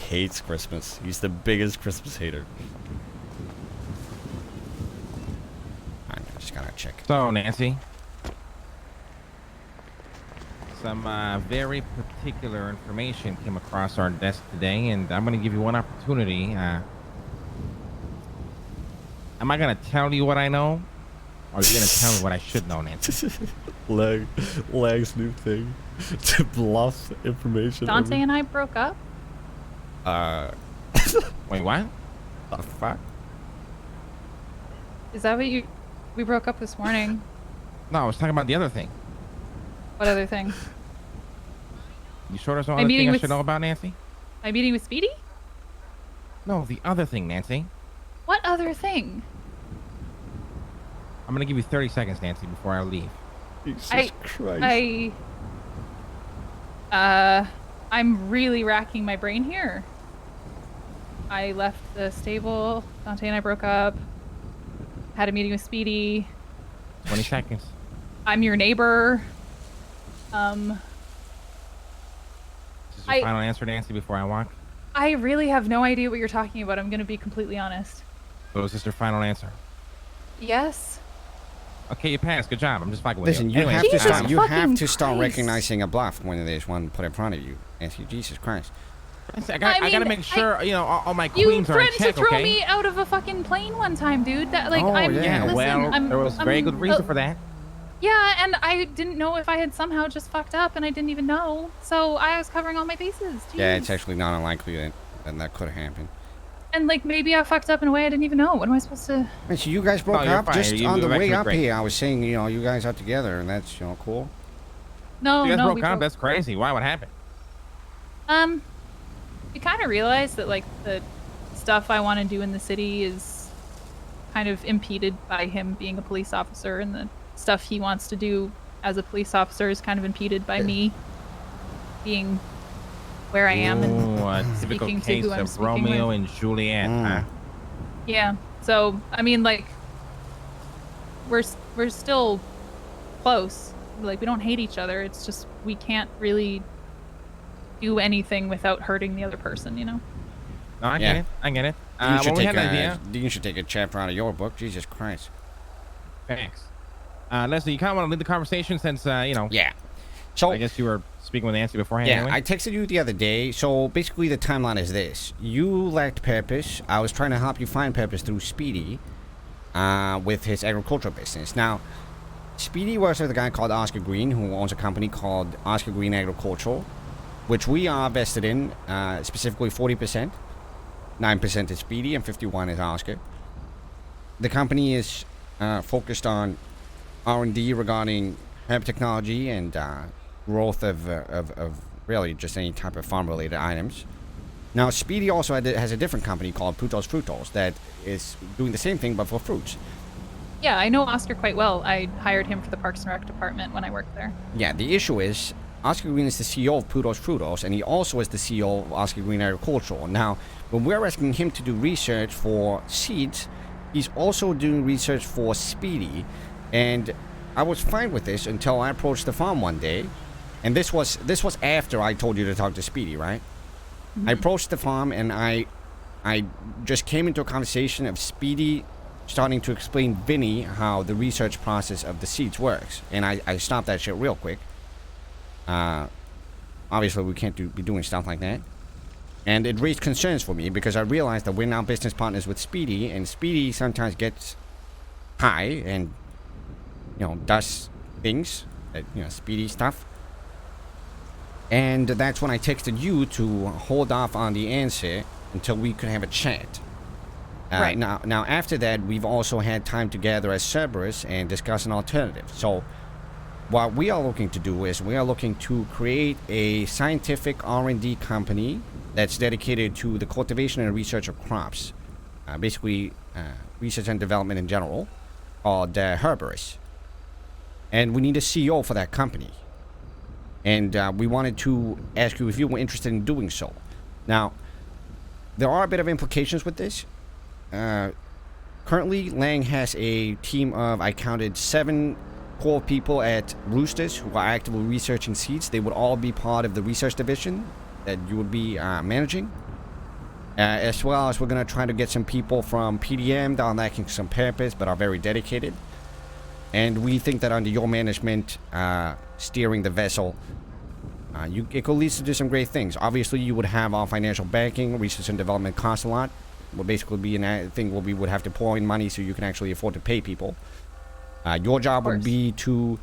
hates Christmas. He's the biggest Christmas hater. I just gotta check. So, Nancy, some very particular information came across our desk today, and I'm going to give you one opportunity. Am I going to tell you what I know, or are you going to tell me what I should know, Nancy? Lag's new thing to bluff information. Dante and I broke up. Wait, what? The fuck? Is that what you? We broke up this morning. No, I was talking about the other thing. What other thing? You sure there's no other thing I should know about, Nancy? My meeting with Speedy? No, the other thing, Nancy. What other thing? I'm going to give you 30 seconds, Nancy, before I leave. Jesus Christ. I'm really racking my brain here. I left the stable. Dante and I broke up. Had a meeting with Speedy. 20 seconds. I'm your neighbor. This is your final answer, Nancy, before I walk? I really have no idea what you're talking about. I'm going to be completely honest. So is this your final answer? Yes. Okay, you passed. Good job. I'm just fucking with Listen, you. you Anyway, have to start recognizing a bluff when there's one put in front of you. Nancy, Jesus Christ. I gotta make sure, you know, all my queens are in check, You threatened to throw me out of a fucking plane one time, dude. That, like, there was very good reason for that. Yeah, and I didn't know if I had somehow just fucked up, and I didn't even know. So I was covering all my bases. Jeez. Yeah, it's actually not unlikely that could have happened. And, like, maybe I fucked up in a way I didn't even know. What am I supposed to... Wait, so you guys broke up? Just on the way up here, I was saying, you know, you guys are together, and that's, you know, cool. No, you guys broke up? That's crazy. Why? What happened? We kind of realized that, like, the stuff I want to do in the city is kind of impeded by him being a police officer, and the stuff he wants to do as a police officer is kind of impeded by me being where I am and speaking to who I'm speaking Romeo with. and Juliet, huh? Yeah. So, I mean, like, we're still close. Like, we don't hate each other. It's just we can't really do anything without hurting the other person, you know? No, I get it. I get it. You should take a chapter out of your book. Jesus Christ. Thanks. Leslie, you kind of want to lead the conversation since, you know. Yeah. So I guess you were speaking with Nancy beforehand. Yeah, anyway. I texted you the other day. So basically the timeline is this. You lacked purpose. I was trying to help you find purpose through Speedy with his agricultural business. Now, Speedy works with a guy called Oscar Green, who owns a company called Oscar Green Agricultural, which we are vested in, specifically 40%. 9% is Speedy and 51% is Oscar. The company is focused on R&D regarding herb technology and growth of really just any type of farm-related items. Now, Speedy also has a different company called Putos Frutos that is doing the same thing but for fruits. Yeah, I know Oscar quite well. I hired him for the Parks and Rec department when I worked there. Yeah, the issue is Oscar Green is the CEO of Putos Frutos, and he also is the CEO of Oscar Green Agricultural. Now, when we're asking him to do research for seeds, he's also doing research for Speedy, and I was fine with this until I approached the farm one day, and this was after I told you to talk to Speedy, right? Mm-hmm. I approached the farm, and I just came into a conversation of Speedy starting to explain Vinny how the research process of the seeds works, and I stopped that shit real quick. Obviously we can't be doing stuff like that, and it raised concerns for me because I realized that we're now business partners with Speedy, and Speedy sometimes gets high and, you know, does things that, you know, Speedy stuff. And that's when I texted you to hold off on the answer until we could have a chat. Right. Now after that, we've also had time together as Herberus and discuss an alternative. So what we are looking to do is we are looking to create a scientific R&D company that's dedicated to the cultivation and research of crops. Basically, research and development in general, called Herberus. And we need a CEO for that company. And we wanted to ask you if you were interested in doing so. Now, there are a bit of implications with this. Currently, Lang has a team of, I counted, 7 core people at Roosters who are actively researching seeds. They would all be part of the research division that you would be managing. As well as we're going to try to get some people from PDM that are lacking some purpose but are very dedicated. And we think that under your management, steering the vessel, it could lead to do some great things. Obviously, you would have our financial backing. Research and development costs a lot. Would basically be a thing where we would have to pour in money so you can actually afford to pay people. Your job would be to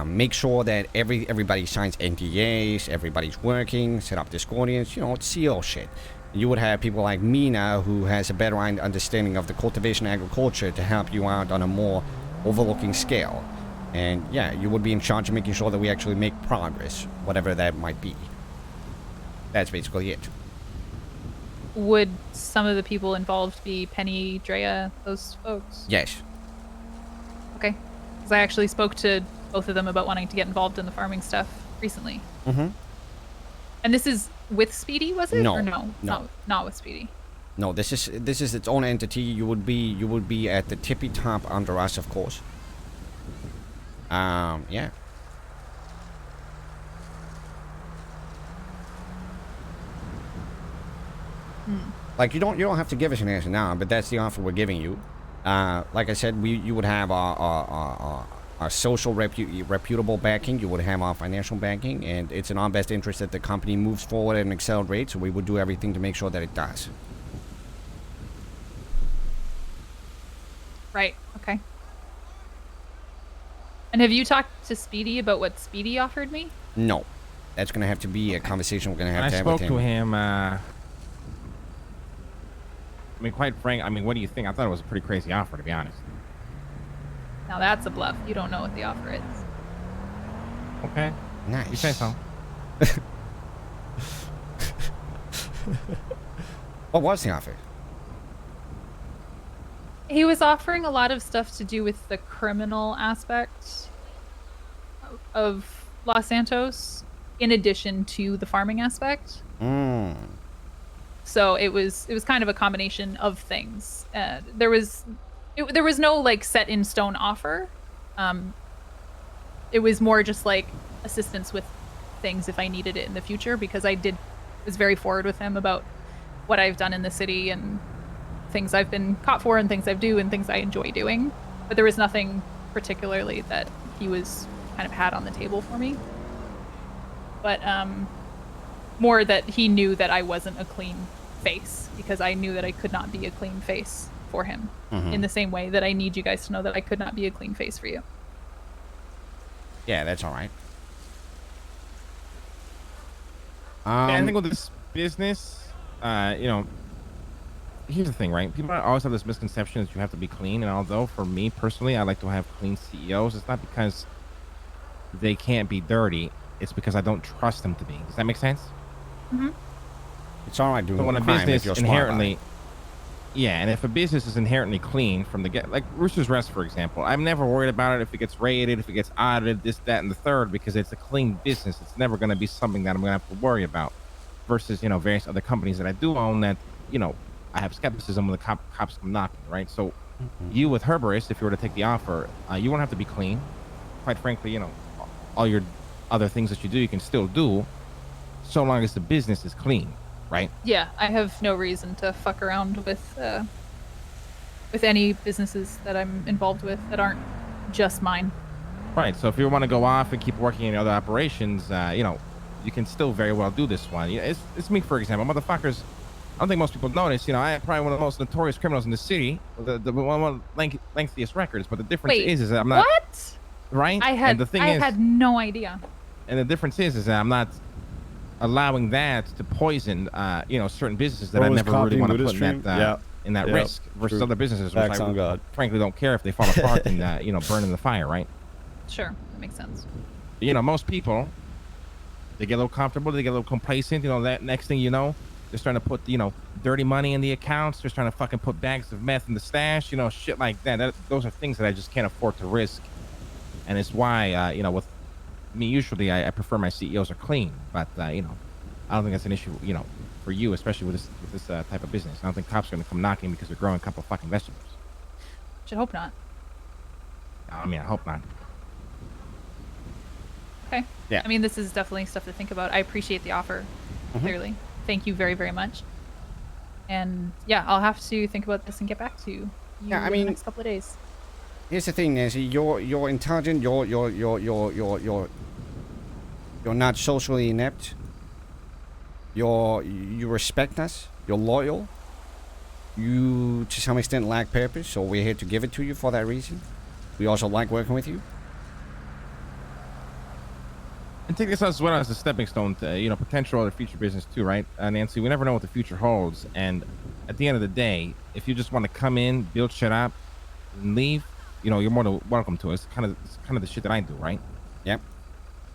make sure that everybody signs NDAs, everybody's working, set up Discordians, you know, seal shit. You would have people like Mina, who has a better understanding of the cultivation agriculture, to help you out on a more overlooking scale. And yeah, you would be in charge of making sure that we actually make progress, whatever that might be. That's basically it. Would some of the people involved be Penny, Drea, those folks? Yes. Okay. Because I actually spoke to both of them about wanting to get involved in the farming stuff recently. Mm-hmm. And this is with Speedy, was it? No. Or no? No. Not with Speedy. No, this is its own entity. You would be at the tippy top under us, of course. Yeah. Like, you don't have to give us an answer now, but that's the offer we're giving you. Like I said, you would have our social reputable backing. You would have our financial backing, and it's in our best interest that the company moves forward at an accelerated rate. So we would do everything to make sure that it does. Right. Okay. And have you talked to Speedy about what Speedy offered me? No, that's gonna have to be a conversation we're gonna have to have I with him. spoke to him. I mean, quite frank. I mean, what do you think? I thought it was a pretty crazy offer, to be honest. Now that's a bluff. You don't know what the offer is. Okay. Nice. You say so. What was the offer? He was offering a lot of stuff to do with the criminal aspect of Los Santos, in addition to the farming aspect. Mm. So it was kind of a combination of things. There was no like set in stone offer. It was more just like assistance with things if I needed it in the future, because was very forward with him about what I've done in the city and things I've been caught for and things I do and things I enjoy doing. But there was nothing particularly that he was kind of had on the table for me. But more that he knew that I wasn't a clean face, because I knew that I could not be a clean face for him, in the same way that I need you guys to know that I could not be a clean face for you. Yeah, that's all right. Yeah, I think with this business, you know, here's the thing, right? People always have this misconception that you have to be clean, and although for me personally, I like to have clean CEOs, it's not because they can't be dirty. It's because I don't trust them to be. Does that make sense? Mm-hmm. It's all right doing So when a crime if business you're smart about inherently, it. yeah, and if a business is inherently clean from the get, like Rooster's Rest, for example, I'm never worried about it if it gets raided, if it gets audited, this, that, and the third, because it's a clean business. It's never going to be something that I'm going to have to worry about. Versus, you know, various other companies that I do own that, you know, I have skepticism when the cops come knocking, right? So you with Herberus, if you were to take the offer, you won't have to be clean. Quite frankly, you know, all your other things that you do, you can still do, so long as the business is clean, right? Yeah, I have no reason to fuck around with any businesses that I'm involved with that aren't just mine. Right. So if you want to go off and keep working in other operations, you know, you can still very well do this one. It's me, for example. Motherfuckers, I don't think most people notice, you know, I am probably one of the most notorious criminals in the city, the one of the lengthiest records, but the difference is that I'm not... What? Right? I had no idea. And the difference is that I'm not allowing that to poison, you know, certain businesses that I never really want to put in that risk versus other businesses, which I frankly don't care if they fall apart and, you know, burn in the fire, right? Sure, that makes sense. You know, most people, they get a little comfortable, they get a little complacent, you know, that next thing you know, they're starting to put, you know, dirty money in the accounts, they're starting to fucking put bags of meth in the stash, you know, shit like that. Those are things that I just can't afford to risk. And it's why, you know, with me, usually I prefer my CEOs are clean, but, you know, I don't think that's an issue, you know, for you, especially with this type of business. I don't think cops are going to come knocking because they're growing a couple of fucking vegetables. Should hope not. I mean, I hope not. Okay. Yeah. I mean, this is definitely stuff to think about. I appreciate the offer, clearly. Thank you very, very much. And yeah, I'll have to think about this and get back to you Yeah, I in the mean, next couple of days. here's the thing, Nancy. You're intelligent. You're not socially inept. You respect us. You're loyal. You, to some extent, lack purpose, so we're here to give it to you for that reason. We also like working with you. And take this as well as a stepping stone to, potential other future business too, right? Nancy, we never know what the future holds. And at the end of the day, if you just want to come in, build shit up, and leave, you're more than welcome to. It's kind of the shit that I do, right? Yep.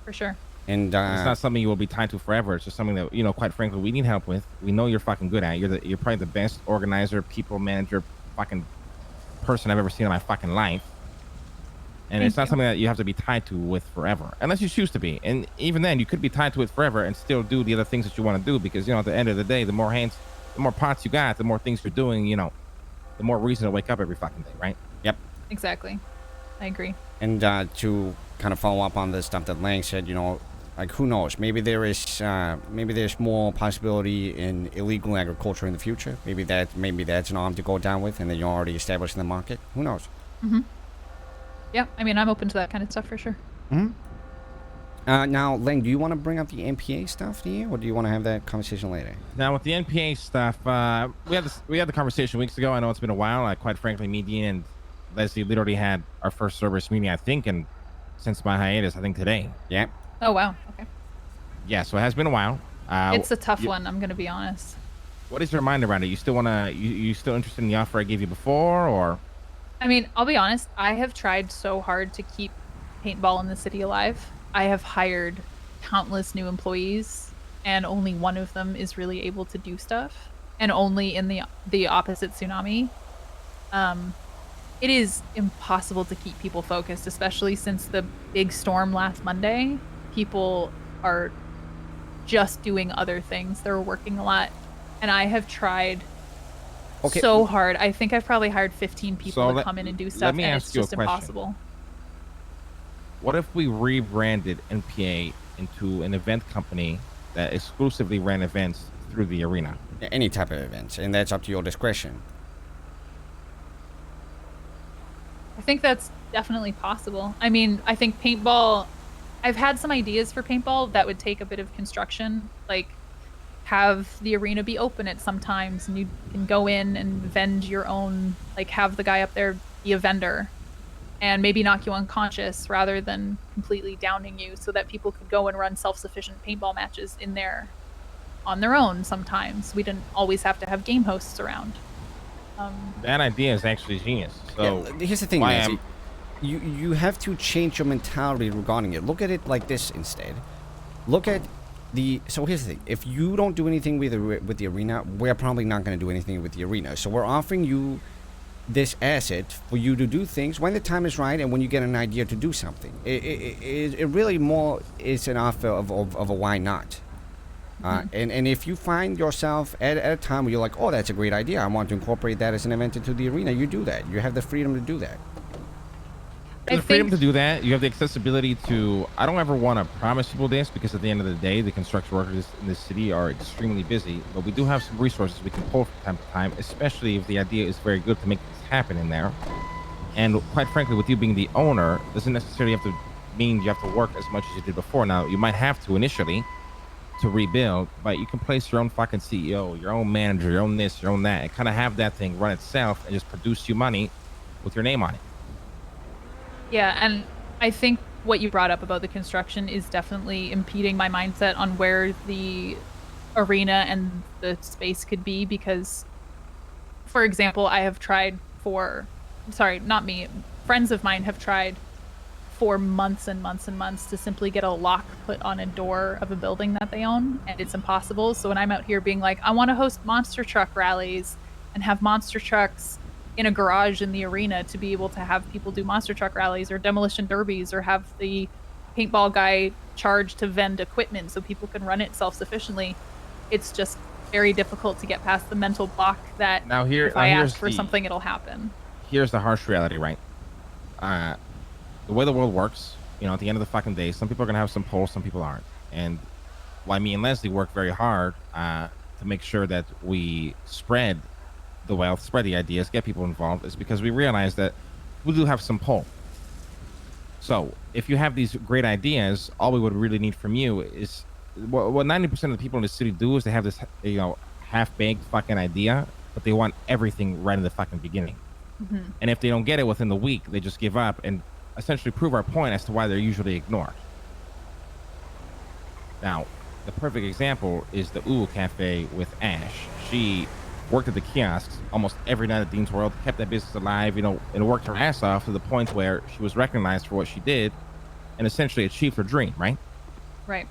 For sure. And it's not something you will be tied to forever. It's just something that, quite frankly, we need help with. We know you're fucking good at. You're probably the best organizer, people manager, fucking person I've ever seen in my fucking life. And it's not something that you have to be tied to with forever, unless you choose to be. And even then, you could be tied to it forever and still do the other things that you want to do, because at the end of the day, the more pots you got, the more things you're doing. The more reason to wake up every fucking day, right? Yep. Exactly. I agree. And to kind of follow up on the stuff that Lang said, like, who knows? Maybe there's more possibility in illegal agriculture in the future. Maybe that's an arm to go down with, and then you're already established in the market. Who knows? Mm-hmm. Yeah, I mean, I'm open to that kind of stuff for sure. Mm-hmm. Now, Lang, do you want to bring up the NPA stuff to you, or do you want to have that conversation later? Now, with the NPA stuff, we had the conversation weeks ago. I know it's been a while. Quite frankly, me, Dean, and Leslie literally had our first Cerberus meeting, I think, and since my hiatus, I think today. Yeah. Oh, wow. Okay. Yeah, so it has been a while. It's a tough one, I'm going to be honest. What is your mind around it? You still you still interested in the offer I gave you before, or? I mean, I'll be honest. I have tried so hard to keep paintball in the city alive. I have hired countless new employees, and only one of them is really able to do stuff, and only in the opposite tsunami. It is impossible to keep people focused, especially since the big storm last Monday. People are just doing other things. They're working a lot, and I have tried so hard. I think I've probably hired 15 people to come in and do stuff, and it's just impossible. What if we rebranded NPA into an event company that exclusively ran events through the arena? Any type of events, and that's up to your discretion. I think that's definitely possible. I mean, I think paintball, I've had some ideas for paintball that would take a bit of construction, like have the arena be open at some times, and you can go in and vend your own, like have the guy up there be a vendor and maybe knock you unconscious rather than completely downing you, so that people could go and run self-sufficient paintball matches in there on their own sometimes. We didn't always have to have game hosts around. That idea is actually genius. So yeah, here's the thing, Nancy. You have to change your mentality regarding it. Look at it like this instead. Look at so here's the thing. If you don't do anything with the arena, we're probably not going to do anything with the arena. So we're offering you this asset for you to do things when the time is right and when you get an idea to do something. It really more is an offer of a why not. And if you find yourself at a time where you're like, oh, that's a great idea, I want to incorporate that as an event into the arena, you do that. You have the freedom to do that. The freedom to do that. You have the accessibility to. I don't ever want to promise people this, because at the end of the day, the construction workers in this city are extremely busy. But we do have some resources we can pull from time to time, especially if the idea is very good to make this happen in there. And quite frankly, with you being the owner, doesn't necessarily have to mean you have to work as much as you did before. Now, you might have to initially to rebuild, but you can place your own fucking CEO, your own manager, your own this, your own that, and kind of have that thing run itself and just produce you money with your name on it. Yeah, and I think what you brought up about the construction is definitely impeding my mindset on where the arena and the space could be, because, for example, I have tried not me, friends of mine have tried for months and months and months to simply get a lock put on a door of a building that they own, and it's impossible. So when I'm out here being like, I want to host monster truck rallies and have monster trucks in a garage in the arena to be able to have people do monster truck rallies or demolition derbies, or have the paintball guy charged to vend equipment so people can run it self-sufficiently, it's just very difficult to get past the mental block that if I ask for something, it'll happen. Here's the harsh reality, right? The way the world works, at the end of the fucking day, some people are going to have some polls, some people aren't. And while me and Leslie work very hard, to make sure that we spread the wealth, spread the ideas, get people involved, is because we realize that we do have some pull. So if you have these great ideas, all we would really need from you is what 90% of the people in the city do is they have this, half-baked fucking idea, but they want everything right in the fucking beginning. And if they don't get it within the week, they just give up and essentially prove our point as to why they're usually ignored. Now, the perfect example is the Ooh Cafe with Ash. She worked at the kiosks almost every night at Dean's World, kept that business alive, and worked her ass off to the point where she was recognized for what she did and essentially achieved her dream, right? Right.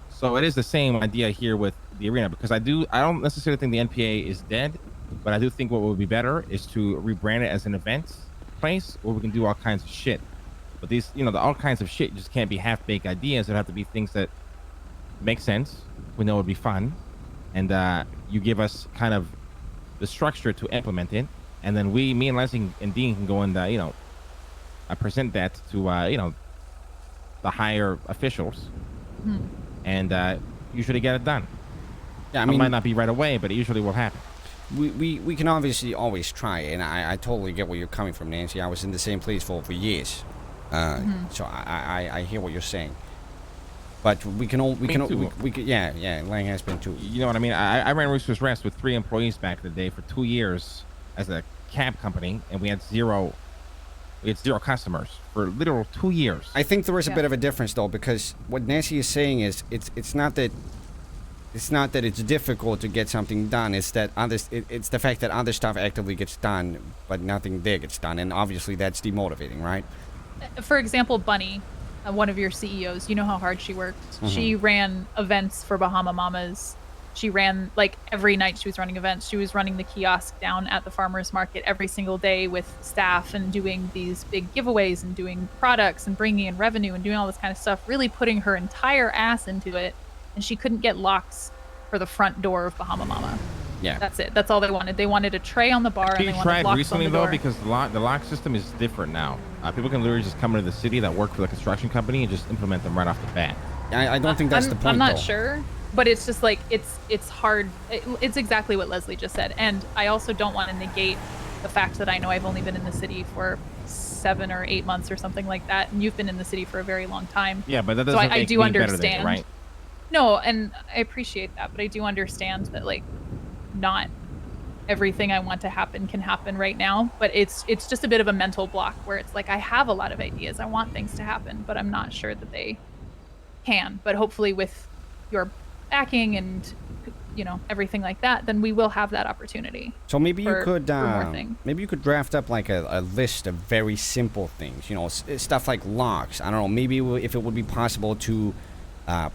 So it is the same idea here with the arena, because I don't necessarily think the NPA is dead, but I do think what would be better is to rebrand it as an events place where we can do all kinds of shit. But these, all kinds of shit just can't be half-baked ideas. It have to be things that make sense, we know would be fun, and you give us kind of the structure to implement it, and then me and Leslie and Dean can go and I present that to the higher officials, and usually get it done. Yeah, it might not be right away, but it usually will happen. We can obviously always try, and I totally get where you're coming from, Nancy. I was in the same place for years, so I hear what you're saying. But we can Lang has been too. You know what I mean? I ran Rooster's Rest with 3 employees back in the day for 2 years as a cab company, and we had zero customers for literal 2 years. I think there is a bit of a difference though, because what Nancy is saying is it's not that it's difficult to get something done. It's that it's the fact that other stuff actively gets done, but nothing there gets done, and obviously that's demotivating, right? For example, Bunny, one of your CEOs, you know how hard she worked. She ran events for Bahama Mamas. She ran, every night she was running events. She was running the kiosk down at the farmer's market every single day with staff and doing these big giveaways and doing products and bringing in revenue and doing all this kind of stuff, really putting her entire ass into it. And she couldn't get locks for the front door of Bahama Mama. Yeah. That's it. That's all they wanted. They wanted a tray on the bar, and they wanted locks recently on the door. though, because the lock system is different now. People can literally just come into the city that work for the construction company and just implement them right off the bat. I don't think that's the point. I'm not though. sure, but it's just it's hard. It's exactly what Leslie just said, and I also don't want to negate the fact that I know I've only been in the city for 7 or 8 months or something like that, and you've been in the city for a very long time. Yeah, but that doesn't so make I do me understand. better than you, right? No, and I appreciate that, but I do understand that not everything I want to happen can happen right now, but it's just a bit of a mental block where it's I have a lot of ideas. I want things to happen, but I'm not sure that they can. But hopefully with your backing and everything like that, then we will have that opportunity. So maybe you could maybe you could draft up a list of very simple things, stuff like locks. I don't know, maybe if it would be possible to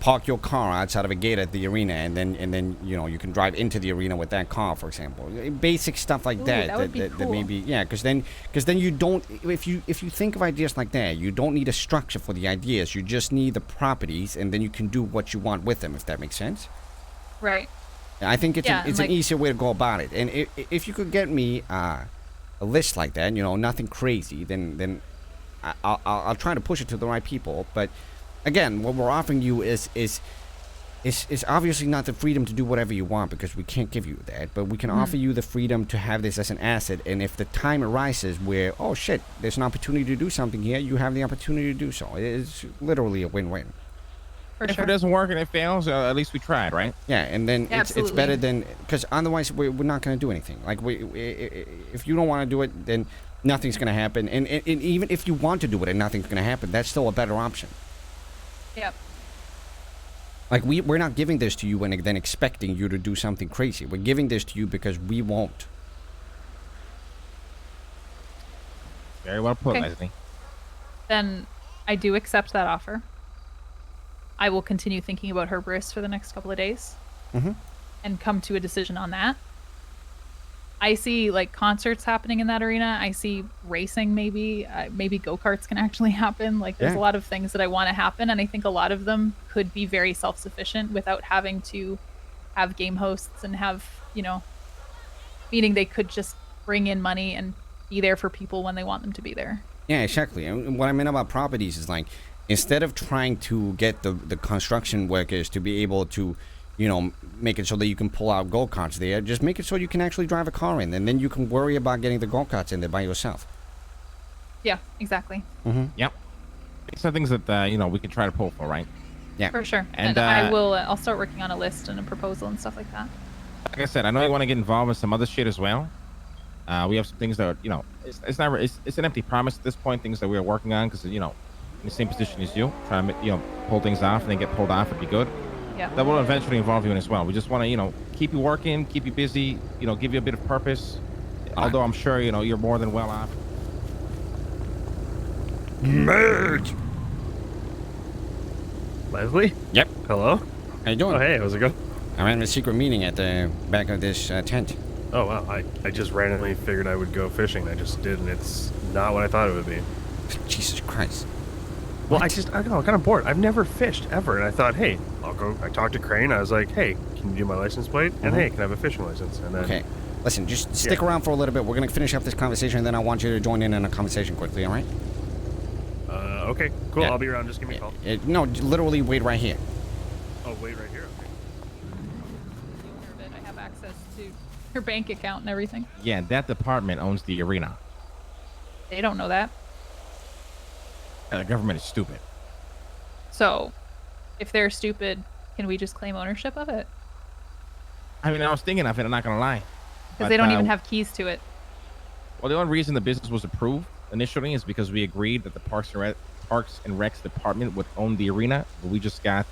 park your car outside of a gate at the arena, and then you can drive into the arena with that car, for example. Basic stuff like that. That would be cool. That maybe, because then you don't. If you think of ideas like that, you don't need a structure for the ideas. You just need the properties, and then you can do what you want with them. If that makes sense. Right. I think it's an easier way to go about it. And if you could get me a list like that, nothing crazy, then I'll try to push it to the right people. But again, what we're offering you is obviously not the freedom to do whatever you want, because we can't give you that. But we can offer you the freedom to have this as an asset. And if the time arises where, oh shit, there's an opportunity to do something here, you have the opportunity to do so. It's literally a win-win. If it doesn't work and it fails, at least we tried, right? Yeah, and then it's better than, because otherwise we're not going to do anything. If you don't want to do it, then nothing's going to happen. And even if you want to do it and nothing's going to happen, that's still a better option. Yep. We're not giving this to you and then expecting you to do something crazy. We're giving this to you because we won't. Very well put, Leslie. Then I do accept that offer. I will continue thinking about Herberus for the next couple of days and come to a decision on that. I see concerts happening in that arena. I see racing, maybe go-karts can actually happen. There's a lot of things that I want to happen, and I think a lot of them could be very self-sufficient without having to have game hosts and have, meaning they could just bring in money and be there for people when they want them to be there. Yeah, exactly. And what I meant about properties is instead of trying to get the construction workers to be able to, you know, make it so that you can pull out go-karts there. Just make it so you can actually drive a car in, and then you can worry about getting the go-karts in there by yourself. Yeah, exactly. Yep. These are things that, you know, we can try to pull for, right? Yeah. For sure. And, I will. I'll start working on a list and a proposal and stuff like that. Like I said, I know you want to get involved in some other shit as well. We have some things that, you know, it's an empty promise at this point, things that we're working on because, you know, in the same position as you, trying to, you know, pull things off and then get pulled off would be good. Yeah. That will eventually involve you in as well. We just want to, you know, keep you working, keep you busy, you know, give you a bit of purpose. Although I'm sure, you know, you're more than well off. Merge. Leslie? Yep. Hello? How you doing? Oh, hey, how's it going? I'm having a secret meeting at the back of this tent. Oh, wow. I just randomly figured I would go fishing. I just did, and it's not what I thought it would be. Jesus Christ. Well, I don't know, I'm kind of bored. I've never fished ever, and I thought, hey, I'll go. I talked to Crane. I was like, hey, can you do my license plate? And hey, can I have a fishing license? And then, Okay. Listen, just stick around for a little bit. We're going to finish up this conversation, and then I want you to join in a conversation quickly, all right? Okay, cool. Yeah. I'll be around. Just give me a call. No, literally wait right here. Oh, wait right here. Okay. I have access to her bank account and everything. Yeah, that department owns the arena. They don't know that. The government is stupid. So, if they're stupid, can we just claim ownership of it? I mean, I was thinking of it, I'm not going to lie. Because they don't even have keys to it. Well, the only reason the business was approved initially is because we agreed that the Parks and Recs department would own the arena, but we just got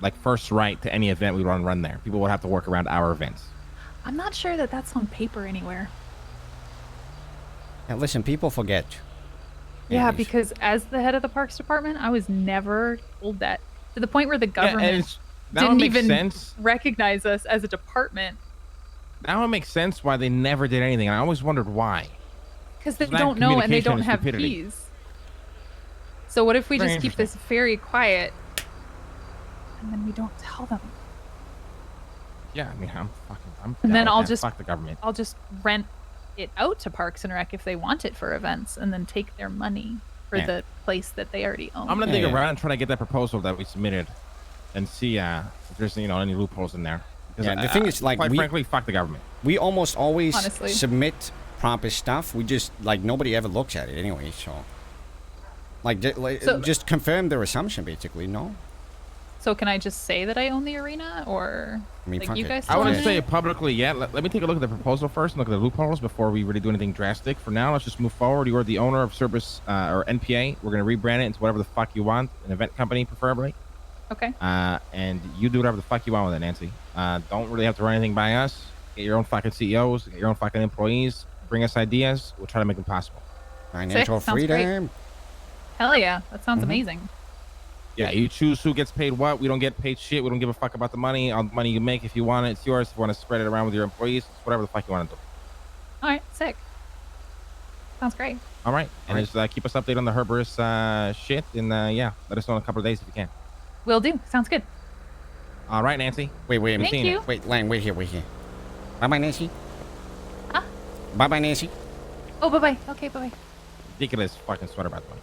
like first right to any event we want to run there. People would have to work around our events. I'm not sure that that's on paper anywhere. Now, listen, people forget. Yeah, Anyways. because as the head of the Parks Department, I was never told that. To the point where the Yeah, and government that didn't makes even sense. recognize us as a department. Now it makes sense why they never did anything. I always wondered why. Because they It's lack of don't know and they communication don't and have stupidity. keys. So what if we Very just keep this very quiet and then we don't tell them? Yeah, I mean, I'm And down then with I'll that. just fuck the government. I'll just rent it out to Parks and Rec if they want it for events and then take their money for Yeah. the place that they already own. I'm gonna dig Yeah. around and try to get that proposal that we submitted, and see if there's any loopholes in there. Because Yeah, the thing is, like, quite we- frankly, fuck the government. We almost always Honestly. submit proper stuff. We just, like, nobody ever looks at it anyway, so. Like, So- just confirm their assumption, basically, no? So can I just say that I own the arena, or I mean, like fuck you it. guys? I still wouldn't own say it? it publicly yet. Let me take a look at the proposal first and look at the loopholes before we really do anything drastic. For now, let's just move forward. You are the owner of Herberus or NPA. We're gonna rebrand it into whatever the fuck you want, an event company preferably. Okay. And you do whatever the fuck you want with it, Nancy. Don't really have to run anything by us. Get your own fucking CEOs, get your own fucking employees. Bring us ideas. We'll try to make them possible. Financial Sounds great. freedom. Hell yeah, that sounds Mm-hmm. amazing. Yeah, you choose who gets paid what. We don't get paid shit. We don't give a fuck about the money. All the money you make, if you want it, it's yours. If you want to spread it around with your employees, it's whatever the fuck you want to do. All right, sick. Sounds great. All right. And just keep us updated on the Herberus shit. And yeah, let us know in a couple of days if you can. Will do. Sounds good. All right, Nancy. Wait, I'm Thank seeing you. it. Wait, Lang, wait here. Bye-bye, Nancy. Huh? Bye-bye, Nancy. Oh, bye-bye. Okay, bye-bye. Ridiculous fucking sweater, by the way.